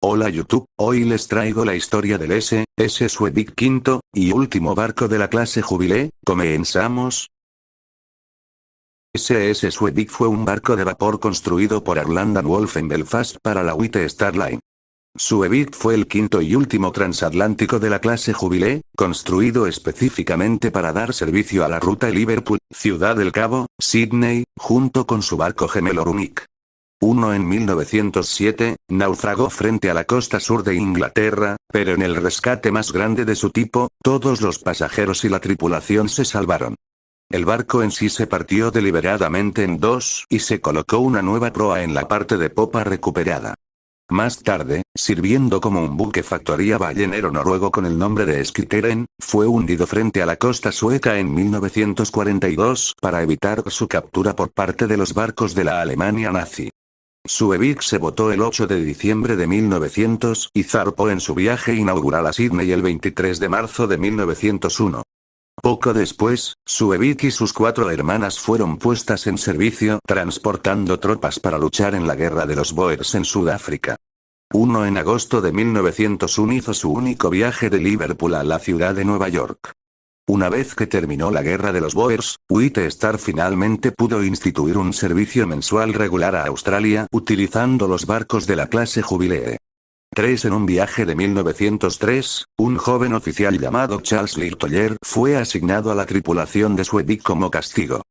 Hola YouTube, hoy les traigo la historia del SS Swedish quinto y último barco de la clase Jubilee. Comenzamos. SS Swedish fue un barco de vapor construido por Arland & Wolff en Belfast para la White Star Line. Swedish fue el quinto y último transatlántico de la clase Jubilee, construido específicamente para dar servicio a la ruta Liverpool, Ciudad del Cabo, Sydney, junto con su barco gemelo Runic. Uno en 1907, naufragó frente a la costa sur de Inglaterra, pero en el rescate más grande de su tipo, todos los pasajeros y la tripulación se salvaron. El barco en sí se partió deliberadamente en dos y se colocó una nueva proa en la parte de popa recuperada. Más tarde, sirviendo como un buque factoría ballenero noruego con el nombre de Skitteren, fue hundido frente a la costa sueca en 1942 para evitar su captura por parte de los barcos de la Alemania nazi. Swedish se botó el 8 de diciembre de 1900 y zarpó en su viaje inaugural a Sydney el 23 de marzo de 1901. Poco después, Swedish y sus 4 hermanas fueron puestas en servicio transportando tropas para luchar en la guerra de los Boers en Sudáfrica. Uno en agosto de 1901 hizo su único viaje de Liverpool a la ciudad de Nueva York. Una vez que terminó la guerra de los Boers, White Star finalmente pudo instituir un servicio mensual regular a Australia utilizando los barcos de la clase Jubilee. 3 En un viaje de 1903, un joven oficial llamado Charles Littler fue asignado a la tripulación de Swedish como castigo.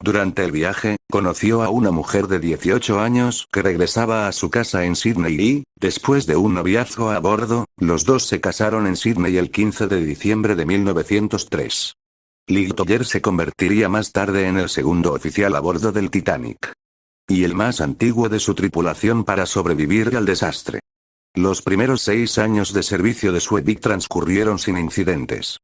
Durante el viaje, conoció a una mujer de 18 años que regresaba a su casa en Sydney y, después de un noviazgo a bordo, los dos se casaron en Sydney el 15 de diciembre de 1903. Littler se convertiría más tarde en el segundo oficial a bordo del Titanic. Y el más antiguo de su tripulación para sobrevivir al desastre. Los primeros 6 años de servicio de Swedish transcurrieron sin incidentes.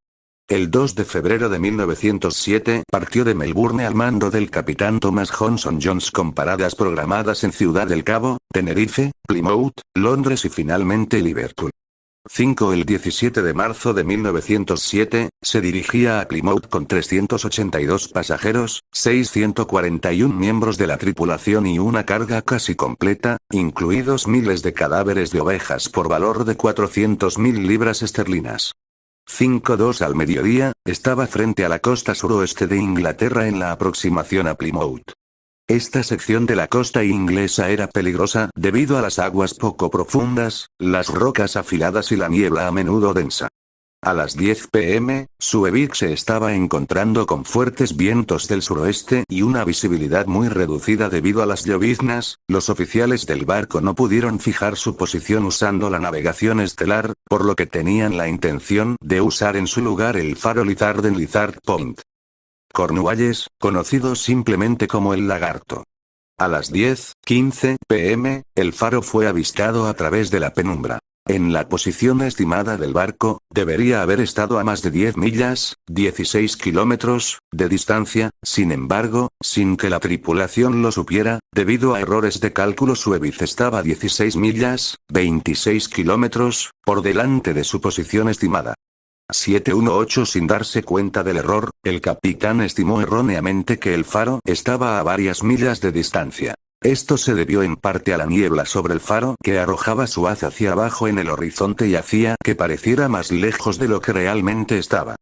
El 2 de febrero de 1907 partió de Melbourne al mando del capitán Thomas Johnson Jones con paradas programadas en Ciudad del Cabo, Tenerife, Plymouth, Londres y finalmente Liverpool. 5 El 17 de marzo de 1907, se dirigía a Plymouth con 382 pasajeros, 641 miembros de la tripulación y una carga casi completa, incluidos miles de cadáveres de ovejas por valor de 400.000 libras esterlinas. 5:02 al mediodía, estaba frente a la costa suroeste de Inglaterra en la aproximación a Plymouth. Esta sección de la costa inglesa era peligrosa debido a las aguas poco profundas, las rocas afiladas y la niebla a menudo densa. A las 10 p.m., Swedish se estaba encontrando con fuertes vientos del suroeste y una visibilidad muy reducida debido a las lloviznas. Los oficiales del barco no pudieron fijar su posición usando la navegación estelar, por lo que tenían la intención de usar en su lugar el faro Lizard en Lizard Point. Cornualles, conocido simplemente como el Lagarto. A las 10:15 p.m., el faro fue avistado a través de la penumbra. En la posición estimada del barco, debería haber estado a más de 10 millas, 16 kilómetros, de distancia. Sin embargo, sin que la tripulación lo supiera, debido a errores de cálculo Swedish estaba a 16 millas, 26 kilómetros, por delante de su posición estimada. 718 Sin darse cuenta del error, el capitán estimó erróneamente que el faro estaba a varias millas de distancia. Esto se debió en parte a la niebla sobre el faro que arrojaba su haz hacia abajo en el horizonte y hacía que pareciera más lejos de lo que realmente estaba.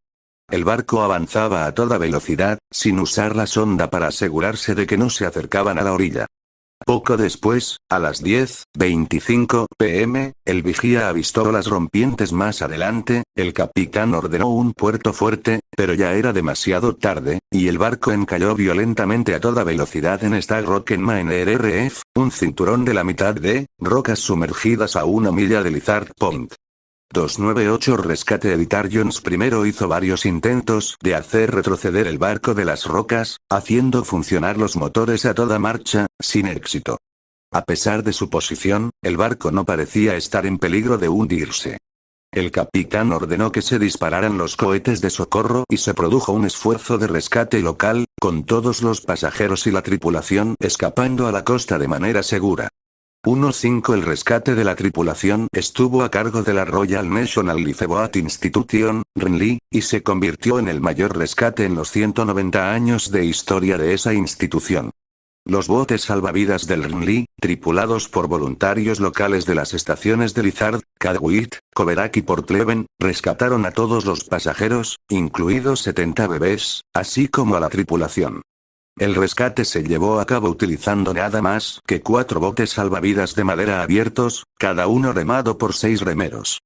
El barco avanzaba a toda velocidad, sin usar la sonda para asegurarse de que no se acercaban a la orilla. Poco después, a las 10:25 p.m., el vigía avistó las rompientes más adelante. El capitán ordenó un puerto fuerte, pero ya era demasiado tarde, y el barco encalló violentamente a toda velocidad en Stag Rock en Mainer RF, un cinturón de la mitad de rocas sumergidas a 1 milla de Lizard Point. 298 Rescate Editor Jones primero hizo varios intentos de hacer retroceder el barco de las rocas, haciendo funcionar los motores a toda marcha, sin éxito. A pesar de su posición, el barco no parecía estar en peligro de hundirse. El capitán ordenó que se dispararan los cohetes de socorro y se produjo un esfuerzo de rescate local, con todos los pasajeros y la tripulación escapando a la costa de manera segura. 1.5 El rescate de la tripulación estuvo a cargo de la Royal National Lifeboat Institution, RNLI, y se convirtió en el mayor rescate en los 190 años de historia de esa institución. Los botes salvavidas del Rnli, tripulados por voluntarios locales de las estaciones de Lizard, Cadwit, Koverak y Port Leven, rescataron a todos los pasajeros, incluidos 70 bebés, así como a la tripulación. El rescate se llevó a cabo utilizando nada más que 4 botes salvavidas de madera abiertos, cada uno remado por 6 remeros.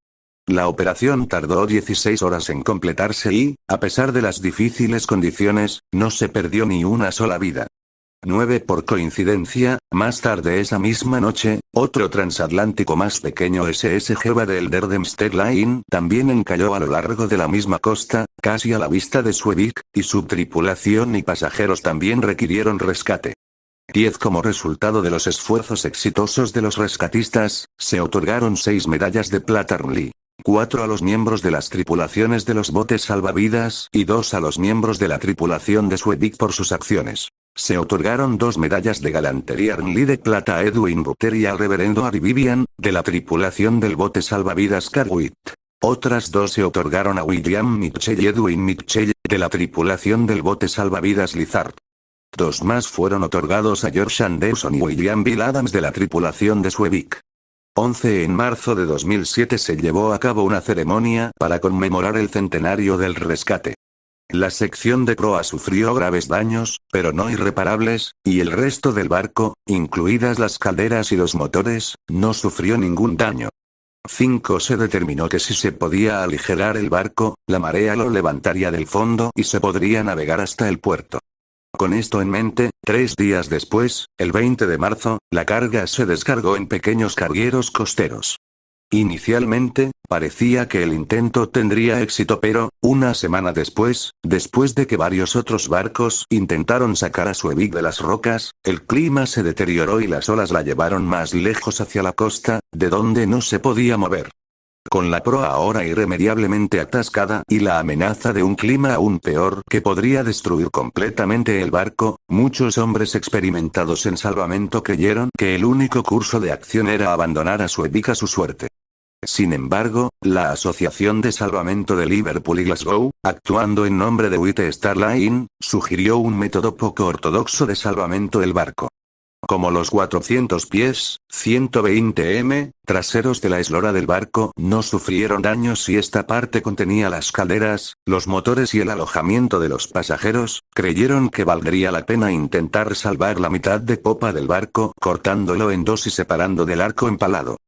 La operación tardó 16 horas en completarse y, a pesar de las difíciles condiciones, no se perdió ni una sola vida. 9 Por coincidencia, más tarde esa misma noche, otro transatlántico más pequeño SS Jeva del Derdemster Line también encalló a lo largo de la misma costa, casi a la vista de Suevik, y su tripulación y pasajeros también requirieron rescate. 10 Como resultado de los esfuerzos exitosos de los rescatistas, se otorgaron 6 medallas de plata Rnli. 4 a los miembros de las tripulaciones de los botes salvavidas y 2 a los miembros de la tripulación de Suevik por sus acciones. Se otorgaron 2 medallas de galantería Rnli de plata a Edwin Rutter y al reverendo Ari Vivian, de la tripulación del bote salvavidas Carwit. Otras 2 se otorgaron a William Mitchell y Edwin Mitchell, de la tripulación del bote salvavidas Lizard. 2 más fueron otorgados a George Anderson y William Bill Adams de la tripulación de Suevik. 11 En marzo de 2007 se llevó a cabo una ceremonia para conmemorar el centenario del rescate. La sección de proa sufrió graves daños, pero no irreparables, y el resto del barco, incluidas las calderas y los motores, no sufrió ningún daño. 5 Se determinó que si se podía aligerar el barco, la marea lo levantaría del fondo y se podría navegar hasta el puerto. Con esto en mente, 3 días después, el 20 de marzo, la carga se descargó en pequeños cargueros costeros. Inicialmente, parecía que el intento tendría éxito, pero, una semana después de que varios otros barcos intentaron sacar a Suevik de las rocas, el clima se deterioró y las olas la llevaron más lejos hacia la costa, de donde no se podía mover. Con la proa ahora irremediablemente atascada y la amenaza de un clima aún peor que podría destruir completamente el barco, muchos hombres experimentados en salvamento creyeron que el único curso de acción era abandonar a Suevik a su suerte. Sin embargo, la Asociación de Salvamento de Liverpool y Glasgow, actuando en nombre de White Star Line, sugirió un método poco ortodoxo de salvamento del barco. Como los 400 pies, 120 m, traseros de la eslora del barco no sufrieron daños y esta parte contenía las calderas, los motores y el alojamiento de los pasajeros, creyeron que valdría la pena intentar salvar la mitad de popa del barco cortándolo en 2 y separando del arco empalado.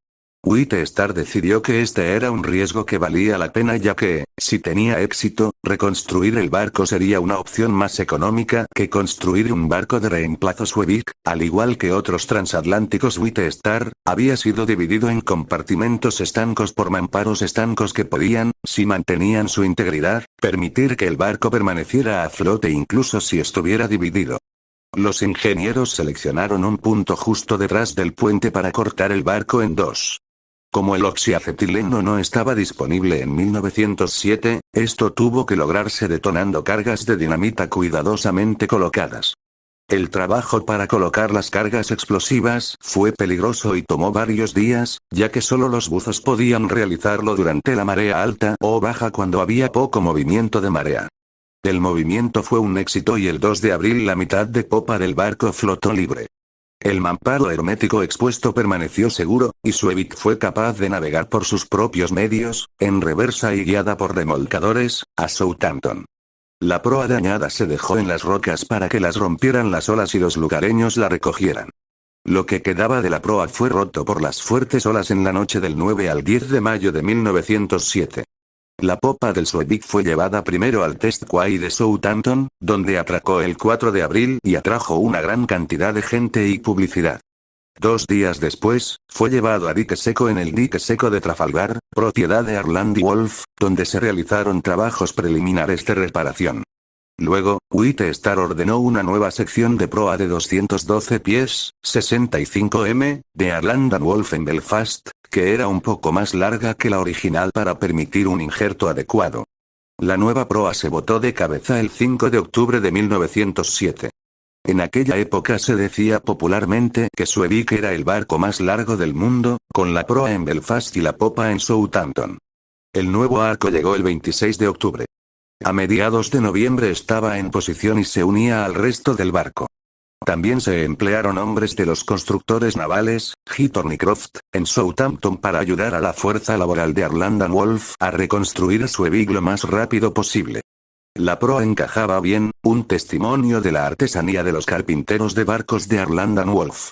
White Star decidió que este era un riesgo que valía la pena ya que, si tenía éxito, reconstruir el barco sería una opción más económica que construir un barco de reemplazo. Suevik, al igual que otros transatlánticos White Star, había sido dividido en compartimentos estancos por mamparos estancos que podían, si mantenían su integridad, permitir que el barco permaneciera a flote incluso si estuviera dividido. Los ingenieros seleccionaron un punto justo detrás del puente para cortar el barco en 2. Como el oxiacetileno no estaba disponible en 1907, esto tuvo que lograrse detonando cargas de dinamita cuidadosamente colocadas. El trabajo para colocar las cargas explosivas fue peligroso y tomó varios días, ya que solo los buzos podían realizarlo durante la marea alta o baja cuando había poco movimiento de marea. El movimiento fue un éxito y el 2 de abril la mitad de popa del barco flotó libre. El mamparo hermético expuesto permaneció seguro, y Suevik fue capaz de navegar por sus propios medios, en reversa y guiada por remolcadores, a Southampton. La proa dañada se dejó en las rocas para que las rompieran las olas y los lugareños la recogieran. Lo que quedaba de la proa fue roto por las fuertes olas en la noche del 9 al 10 de mayo de 1907. La popa del Suevik fue llevada primero al Test Quay de Southampton, donde atracó el 4 de abril y atrajo una gran cantidad de gente y publicidad. 2 días después, fue llevado a dique seco en el dique seco de Trafalgar, propiedad de Harland y Wolff, donde se realizaron trabajos preliminares de reparación. Luego, White Star ordenó una nueva sección de proa de 212 pies, 65 m, de Harland and Wolff en Belfast, que era un poco más larga que la original para permitir un injerto adecuado. La nueva proa se botó de cabeza el 5 de octubre de 1907. En aquella época se decía popularmente que Suevik era el barco más largo del mundo, con la proa en Belfast y la popa en Southampton. El nuevo arco llegó el 26 de octubre. A mediados de noviembre estaba en posición y se unía al resto del barco. También se emplearon hombres de los constructores navales, Hitton y Croft, en Southampton para ayudar a la fuerza laboral de Harland and Wolff a reconstruir su Evic lo más rápido posible. La proa encajaba bien, un testimonio de la artesanía de los carpinteros de barcos de Harland and Wolff.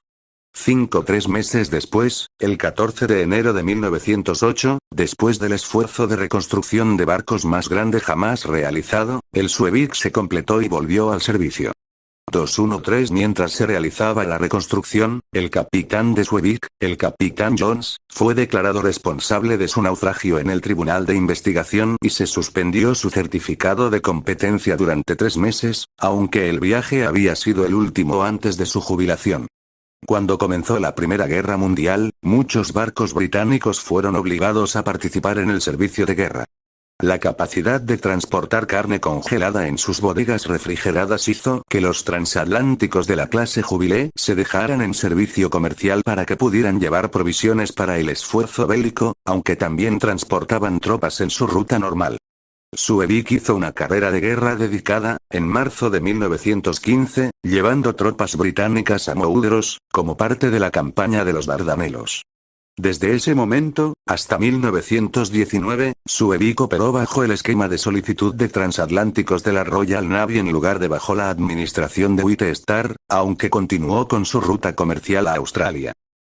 3 meses después, el 14 de enero de 1908, después del esfuerzo de reconstrucción de barcos más grande jamás realizado, el Suevic se completó y volvió al servicio. 213 Mientras se realizaba la reconstrucción, el capitán de Suevic, el capitán Jones, fue declarado responsable de su naufragio en el Tribunal de Investigación y se suspendió su certificado de competencia durante 3 meses, aunque el viaje había sido el último antes de su jubilación. Cuando comenzó la Primera Guerra Mundial, muchos barcos británicos fueron obligados a participar en el servicio de guerra. La capacidad de transportar carne congelada en sus bodegas refrigeradas hizo que los transatlánticos de la clase Jubilee se dejaran en servicio comercial para que pudieran llevar provisiones para el esfuerzo bélico, aunque también transportaban tropas en su ruta normal. Suevic hizo una carrera de guerra dedicada, en marzo de 1915, llevando tropas británicas a Mudros, como parte de la campaña de los Dardanelos. Desde ese momento, hasta 1919, Suevic operó bajo el esquema de solicitud de transatlánticos de la Royal Navy en lugar de bajo la administración de White Star, aunque continuó con su ruta comercial a Australia.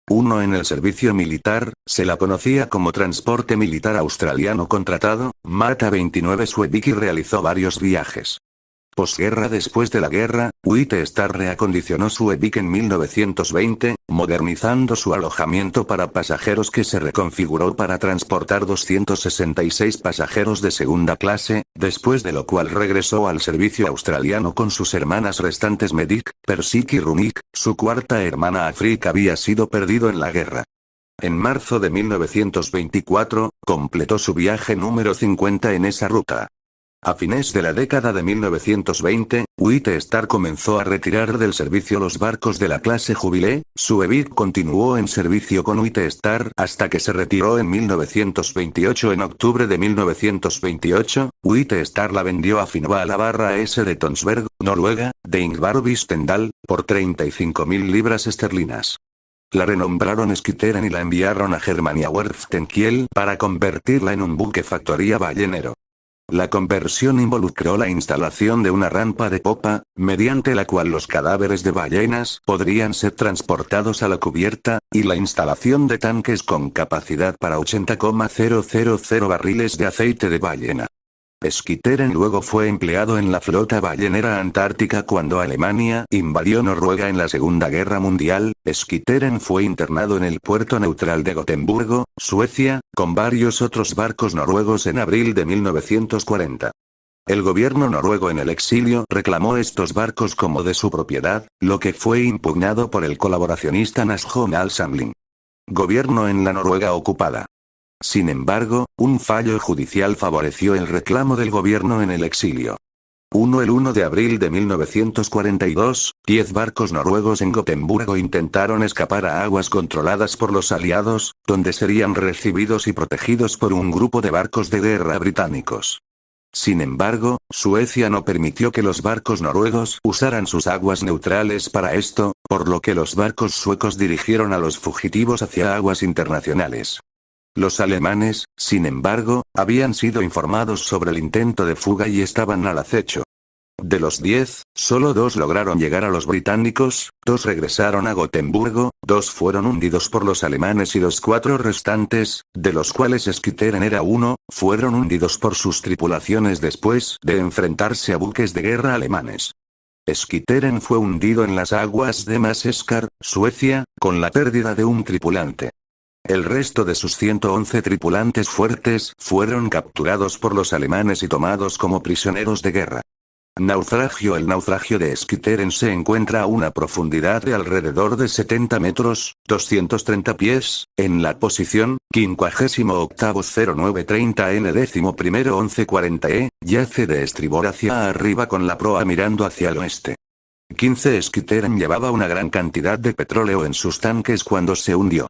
En el servicio militar, se la conocía como Transporte Militar Australiano Contratado, MATA 29 Suevic y realizó varios viajes. Posguerra Después de la guerra, White Star reacondicionó Suevic en 1920, modernizando su alojamiento para pasajeros que se reconfiguró para transportar 266 pasajeros de segunda clase, después de lo cual regresó al servicio australiano con sus hermanas restantes Medic, Persic y Runic, su cuarta hermana Africa había sido perdido en la guerra. En marzo de 1924, completó su viaje número 50 en esa ruta. A fines de la década de 1920, White Star comenzó a retirar del servicio los barcos de la clase Jubilee. Suevic continuó en servicio con White Star hasta que se retiró en 1928. En octubre de 1928, White Star la vendió a Finnva-la-S de Tonsberg, Noruega, de Ingvar Vistendal, por 35.000 libras esterlinas. La renombraron Skitteren y la enviaron a Germania Werft en Kiel para convertirla en un buque factoría ballenero. La conversión involucró la instalación de una rampa de popa, mediante la cual los cadáveres de ballenas podrían ser transportados a la cubierta, y la instalación de tanques con capacidad para 80,000 barriles de aceite de ballena. Skitteren luego fue empleado en la flota ballenera antártica cuando Alemania invadió Noruega en la Segunda Guerra Mundial. Skitteren fue internado en el puerto neutral de Gotemburgo, Suecia, con varios otros barcos noruegos en abril de 1940. El gobierno noruego en el exilio reclamó estos barcos como de su propiedad, lo que fue impugnado por el colaboracionista Nasjonal Samling. Gobierno en la Noruega ocupada. Sin embargo, un fallo judicial favoreció el reclamo del gobierno en el exilio. El 1 de abril de 1942, 10 barcos noruegos en Gotemburgo intentaron escapar a aguas controladas por los aliados, donde serían recibidos y protegidos por un grupo de barcos de guerra británicos. Sin embargo, Suecia no permitió que los barcos noruegos usaran sus aguas neutrales para esto, por lo que los barcos suecos dirigieron a los fugitivos hacia aguas internacionales. Los alemanes, sin embargo, habían sido informados sobre el intento de fuga y estaban al acecho. De los 10, solo 2 lograron llegar a los británicos, 2 regresaron a Gotemburgo, 2 fueron hundidos por los alemanes y los 4 restantes, de los cuales Skitteren era uno, fueron hundidos por sus tripulaciones después de enfrentarse a buques de guerra alemanes. Skitteren fue hundido en las aguas de Maseskar, Suecia, con la pérdida de un tripulante. El resto de sus 111 tripulantes fuertes fueron capturados por los alemanes y tomados como prisioneros de guerra. Naufragio. El naufragio de Skitteren se encuentra a una profundidad de alrededor de 70 metros, 230 pies, en la posición 58-0930 n 1140 yace de estribor hacia arriba con la proa mirando hacia el oeste. 15 Skitteren llevaba una gran cantidad de petróleo en sus tanques cuando se hundió.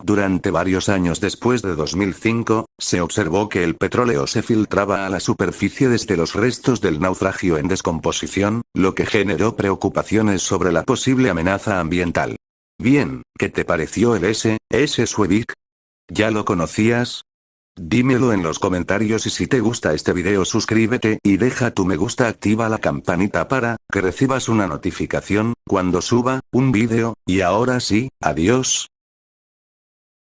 Durante varios años después de 2005, se observó que el petróleo se filtraba a la superficie desde los restos del naufragio en descomposición, lo que generó preocupaciones sobre la posible amenaza ambiental. Bien, ¿qué te pareció el S.S. Suevik? ¿Ya lo conocías? Dímelo en los comentarios y si te gusta este video suscríbete y deja tu me gusta, activa la campanita para que recibas una notificación cuando suba un vídeo, y ahora sí, adiós.